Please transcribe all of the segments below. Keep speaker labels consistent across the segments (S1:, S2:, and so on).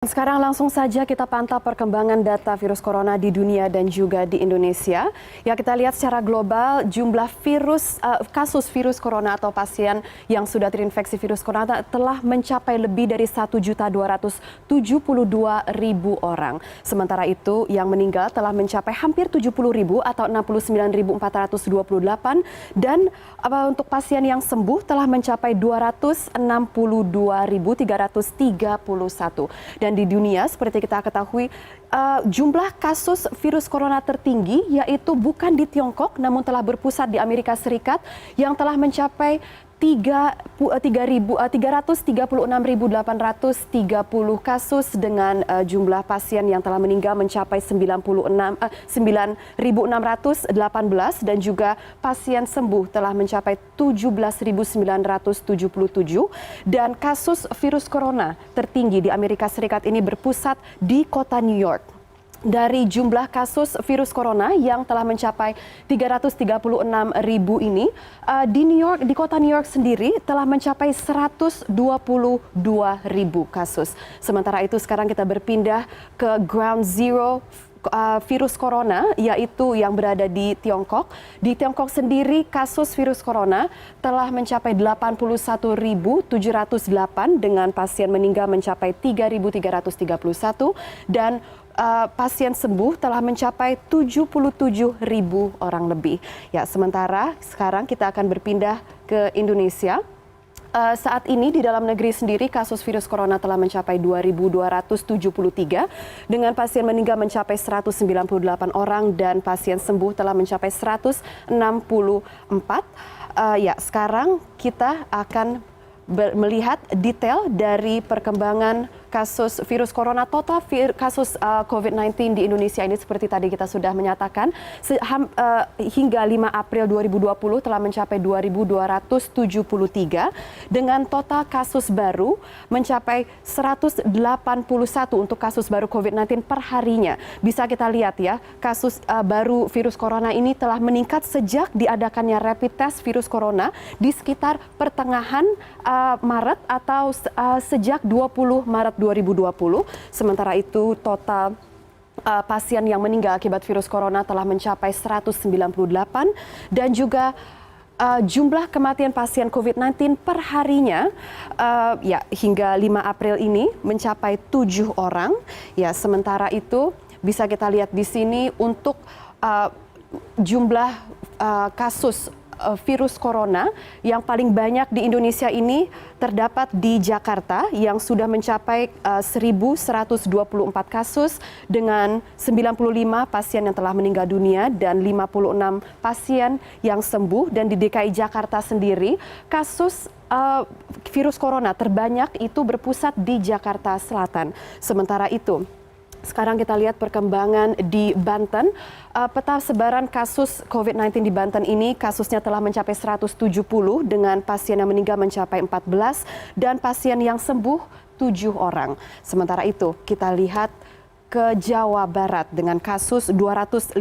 S1: Sekarang langsung saja kita pantau perkembangan data virus corona di dunia dan juga di Indonesia. Ya, kita lihat secara global jumlah kasus virus corona atau pasien yang sudah terinfeksi virus corona telah mencapai lebih dari 1.272.000 orang. Sementara itu yang meninggal telah mencapai hampir 70.000 atau 69.428 dan untuk pasien yang sembuh telah mencapai 262.331. Dan di dunia, seperti kita ketahui, jumlah kasus virus corona tertinggi yaitu bukan di Tiongkok, namun telah berpusat di Amerika Serikat yang telah mencapai 336.830 kasus dengan jumlah pasien yang telah meninggal mencapai 9.618 dan juga pasien sembuh telah mencapai 17.977 dan kasus virus corona tertinggi di Amerika Serikat ini berpusat di kota New York. Dari jumlah kasus virus corona yang telah mencapai 336.000 ini, di kota New York sendiri telah mencapai 122.000 kasus. Sementara itu sekarang kita berpindah ke ground zero virus corona, yaitu yang berada di Tiongkok. Di Tiongkok sendiri kasus virus corona telah mencapai 81.708 dengan pasien meninggal mencapai 3.331 dan pasien sembuh telah mencapai 77.000 orang lebih. Ya, sementara sekarang kita akan berpindah ke Indonesia. Saat ini di dalam negeri sendiri kasus virus corona telah mencapai 2.273 dengan pasien meninggal mencapai 198 orang dan pasien sembuh telah mencapai 164. Ya, sekarang kita akan melihat detail dari perkembangan kasus virus corona. Total kasus COVID-19 di Indonesia ini seperti tadi kita sudah menyatakan hingga 5 April 2020 telah mencapai 2.273 dengan total kasus baru mencapai 181 untuk kasus baru COVID-19 per harinya. Bisa kita lihat ya, kasus baru virus corona ini telah meningkat sejak diadakannya rapid test virus corona di sekitar pertengahan Maret atau sejak 20 Maret 2020. Sementara itu total pasien yang meninggal akibat virus corona telah mencapai 198 dan juga jumlah kematian pasien COVID-19 per harinya ya hingga 5 April ini mencapai 7 orang. Ya, sementara itu bisa kita lihat di sini untuk jumlah kasus virus corona yang paling banyak di Indonesia ini terdapat di Jakarta yang sudah mencapai 1.124 kasus dengan 95 pasien yang telah meninggal dunia dan 56 pasien yang sembuh. Dan di DKI Jakarta sendiri kasus virus corona terbanyak itu berpusat di Jakarta Selatan. Sementara itu sekarang kita lihat perkembangan di Banten. Peta sebaran kasus COVID-19 di Banten ini kasusnya telah mencapai 170 dengan pasien yang meninggal mencapai 14 dan pasien yang sembuh 7 orang. Sementara itu kita lihat ke Jawa Barat dengan kasus 252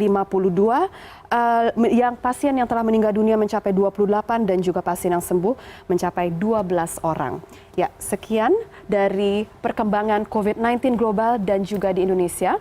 S1: yang pasien yang telah meninggal dunia mencapai 28 dan juga pasien yang sembuh mencapai 12 orang. Ya, sekian dari perkembangan COVID-19 global dan juga di Indonesia.